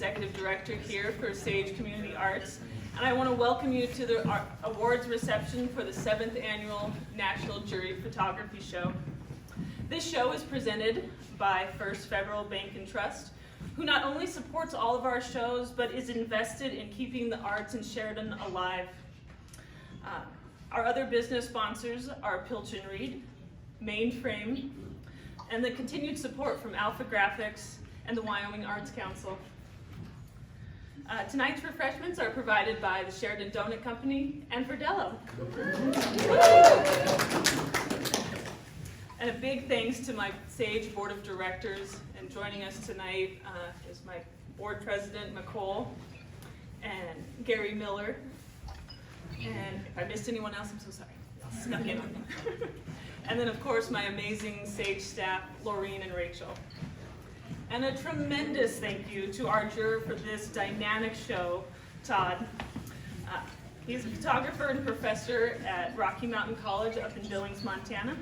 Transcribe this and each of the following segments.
Executive Director here for Sage Community Arts, and I want to welcome you to the awards reception for the 7th Annual National Jury Photography Show. This show is presented by First Federal Bank and Trust, who not only supports all of our shows, but is invested in keeping the arts in Sheridan alive. Our other business sponsors are Pilch & Reed, Mainframe, and the continued support from Alpha Graphics and the Wyoming Arts Council. Tonight's refreshments are provided by the Sheridan Donut Company and Verdello. And a big thanks to my Sage Board of Directors, and joining us tonight is my Board President, McCole, and Gary Miller. And if I missed anyone else, I'm so sorry. I snuck in. And then, of course, my amazing Sage staff, Laureen and Rachel. And a tremendous thank you to our juror for this dynamic show, Todd. He's a photographer and professor at Rocky Mountain College up in Billings, Montana.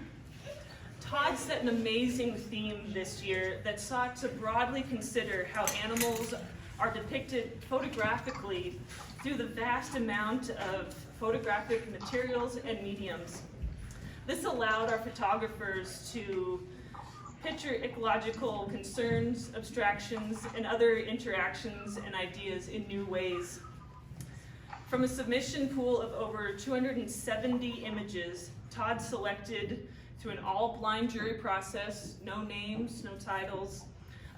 Todd set an amazing theme this year that sought to broadly consider how animals are depicted photographically through the vast amount of photographic materials and mediums. This allowed our photographers to picture ecological concerns, abstractions, and other interactions and ideas in new ways. From a submission pool of over 270 images, Todd selected, through an all-blind jury process, no names, no titles,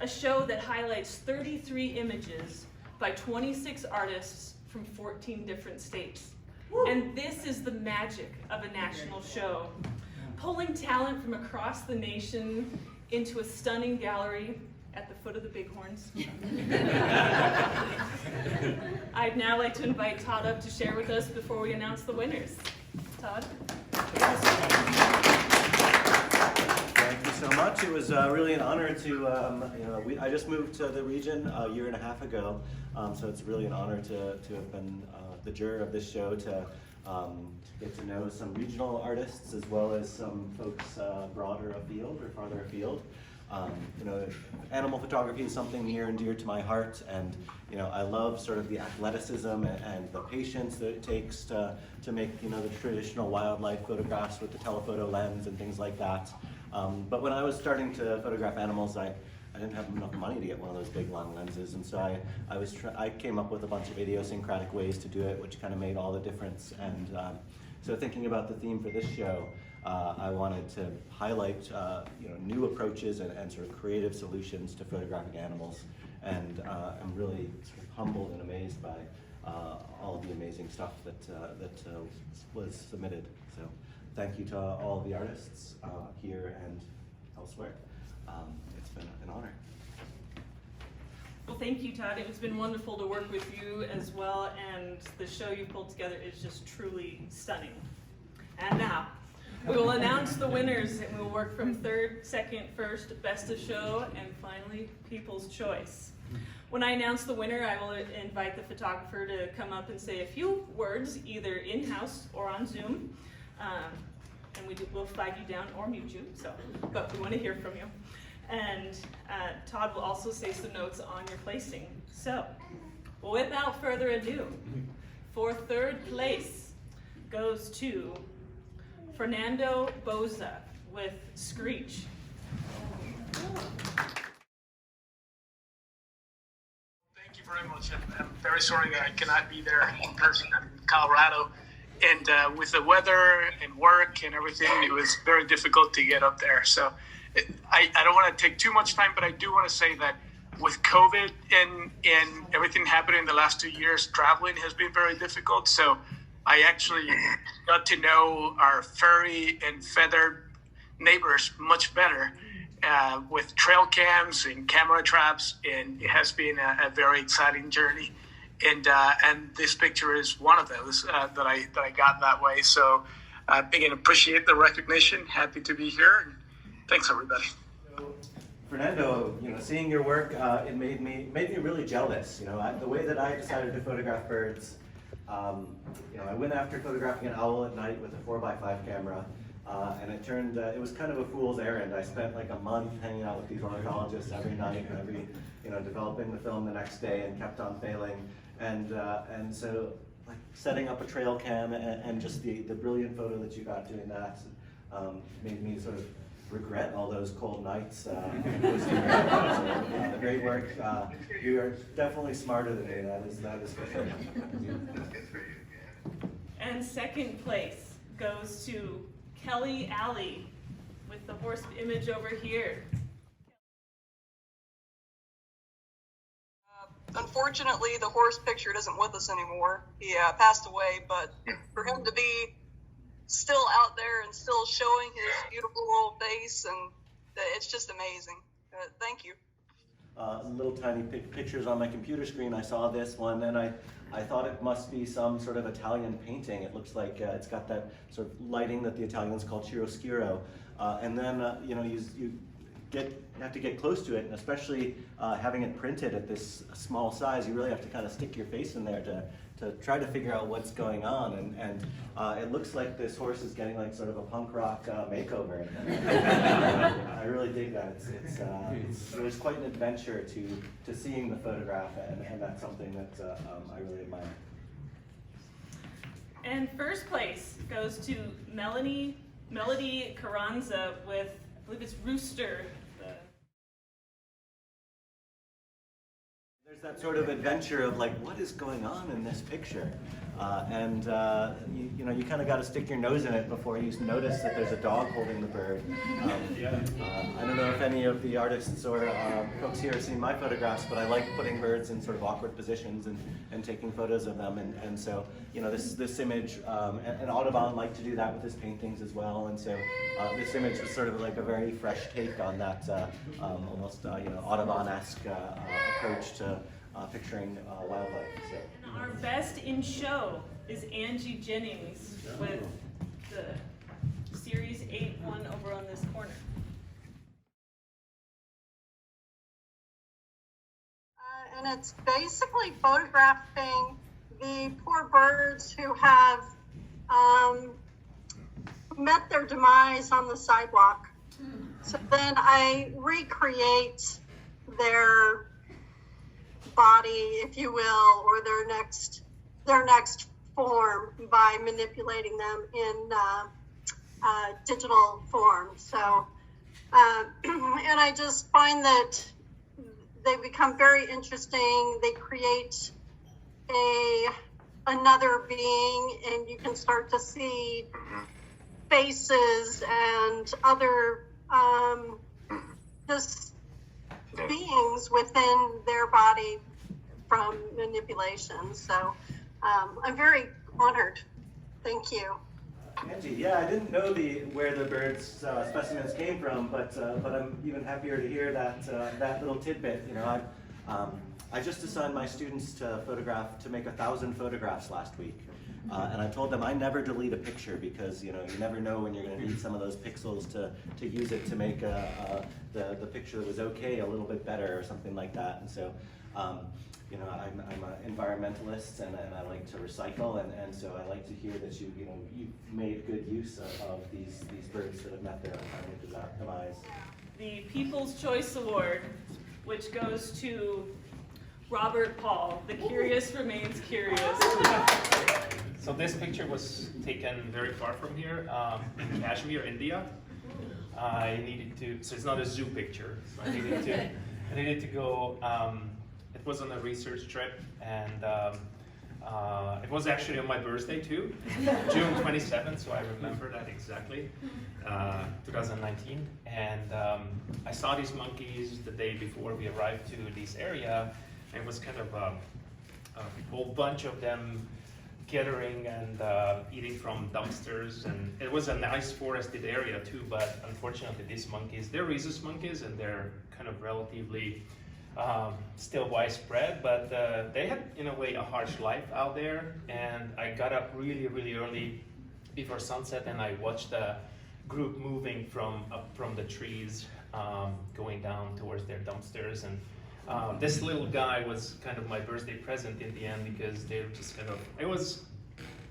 a show that highlights 33 images by 26 artists from 14 different states. And this is the magic of a national show, pulling talent from across the nation into a stunning gallery at the foot of the Bighorns. I'd now like to invite Todd up to share with us before we announce the winners. Todd? Thank you so much. It was really an honor to, I just moved to the region a year and a half ago, so it's really an honor to have been the juror of this show, to get to know some regional artists as well as some folks broader afield or farther afield. Animal photography is something near and dear to my heart, and I love sort of the athleticism and the patience that it takes to make the traditional wildlife photographs with the telephoto lens and things like that. But when I was starting to photograph animals, I didn't have enough money to get one of those big long lenses, and so I came up with a bunch of idiosyncratic ways to do it, which kind of made all the difference. And so thinking about the theme for this show, I wanted to highlight new approaches and sort of creative solutions to photographing animals, and I'm really sort of humbled and amazed by all of the amazing stuff that was submitted. So thank you to all of the artists here and elsewhere. It's been an honor. Well, thank you, Todd. It's been wonderful to work with you as well, and the show you pulled together is just truly stunning. And now, we will announce the winners, and we will work from third, second, first, best of show, and finally, People's Choice. When I announce the winner, I will invite the photographer to come up and say a few words, either in-house or on Zoom. And we'll flag you down or mute you, but we want to hear from you. And Todd will also say some notes on your placing. So, without further ado, for third place goes to Fernando Boza with Screech. Thank you very much. I'm very sorry that I cannot be there in person. I'm in Colorado. And with the weather and work and everything, it was very difficult to get up there. So I don't want to take too much time, but I do want to say that with COVID and everything happening in the last 2 years, traveling has been very difficult. So I actually got to know our furry and feathered neighbors much better with trail cams and camera traps, and it has been a very exciting journey. And this picture is one of those that I got that way. So again, appreciate the recognition. Happy to be here. And thanks, everybody. Fernando, seeing your work, it made me really jealous. The way that I decided to photograph birds, I went after photographing an owl at night with a 4x5 camera. And it was kind of a fool's errand. I spent like a month hanging out with these ornithologists every night, developing the film the next day, and kept on failing. And so, like, setting up a trail cam and just the brilliant photo that you got doing that made me sort of regret all those cold nights. Great work. You are definitely smarter than me. That is for sure. And second place goes to Kelly Alley with the horse image over here. Unfortunately, the horse picture isn't with us anymore. He passed away, but for him to be still out there and still showing his beautiful little face, and it's just amazing. Thank you. Little tiny pictures on my computer screen. I saw this one, and I thought it must be some sort of Italian painting. It looks like it's got that sort of lighting that the Italians call chiaroscuro. And then you have to get close to it, and especially having it printed at this small size, you really have to kind of stick your face in there to try to figure out what's going on. And it looks like this horse is getting like sort of a punk rock makeover. I really dig that. It was quite an adventure to seeing the photograph, and that's something that I really admire. And first place goes to Melody Carranza with, I believe it's Rooster. There's that sort of adventure of like, what is going on in this picture? You kind of got to stick your nose in it before you notice that there's a dog holding the bird. I don't know if any of the artists or folks here have seen my photographs, but I like putting birds in sort of awkward positions and taking photos of them. And so, this image, and Audubon liked to do that with his paintings as well. And so this image was sort of like a very fresh take on that almost Audubon-esque approach to picturing wildlife. So. And our best in show is Angie Jennings with the Series 8-1 over on this corner. And it's basically photographing the poor birds who have met their demise on the sidewalk. So then I recreate their body, if you will, or their next form by manipulating them in digital form. So, and I just find that they become very interesting. They create another being, and you can start to see faces and other just beings within their body from manipulation. So I'm very honored. Thank you. Angie, yeah, I didn't know where the birds' specimens came from, but I'm even happier to hear that little tidbit. I just assigned my students to make 1,000 photographs last week, and I told them I never delete a picture because you never know when you're going to need some of those pixels to use it to make the picture that was okay a little bit better or something like that. And so. I'm an environmentalist, and I like to recycle, and so I like to hear that you made good use of these birds that have met their untimely demise. The People's Choice Award, which goes to Robert Paul. The curious remains curious. So this picture was taken very far from here, in Kashmir, India. I needed to, so it's not a zoo picture, so I needed to go. It was on a research trip, and it was actually on my birthday too, June 27th, so I remember that exactly, 2019. And I saw these monkeys the day before we arrived to this area, and it was kind of a whole bunch of them gathering and eating from dumpsters, and it was a nice forested area too, but unfortunately these monkeys, they're rhesus monkeys, and they're kind of relatively still widespread, but they had, in a way, a harsh life out there. And I got up really, really early before sunset, and I watched the group moving from the trees, going down towards their dumpsters. And this little guy was kind of my birthday present in the end, because they were just kind of, it was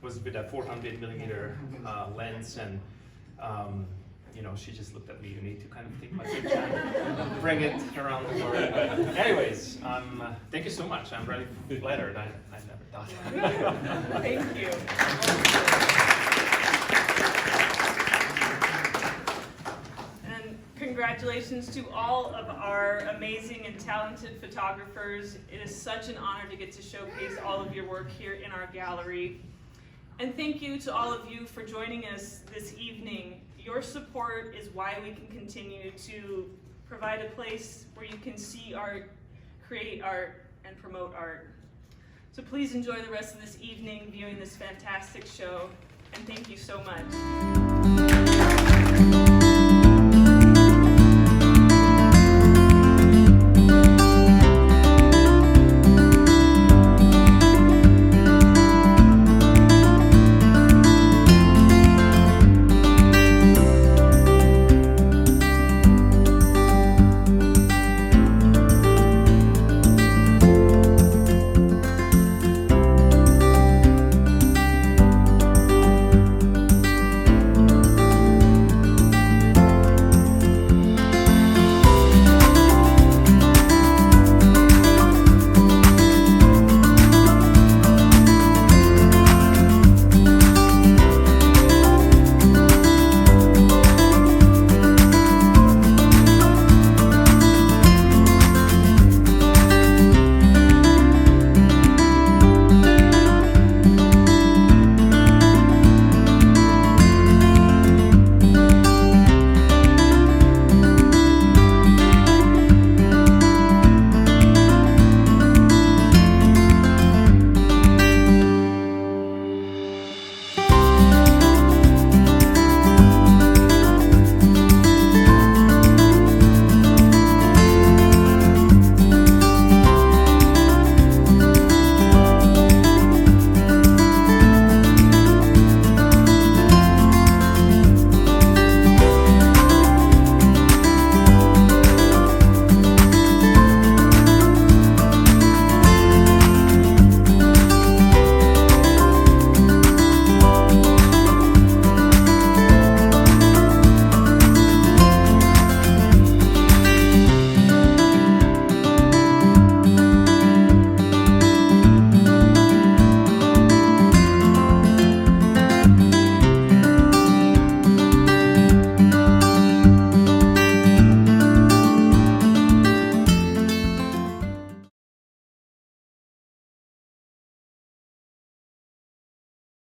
with a 400 millimeter lens, and You know, she just looked at me, you need to kind of take my picture and bring it around the world. But anyways, thank you so much. I'm really flattered. I never thought. Thank you. And congratulations to all of our amazing and talented photographers. It is such an honor to get to showcase all of your work here in our gallery. And thank you to all of you for joining us this evening. Your support is why we can continue to provide a place where you can see art, create art, and promote art. So please enjoy the rest of this evening viewing this fantastic show, and thank you so much.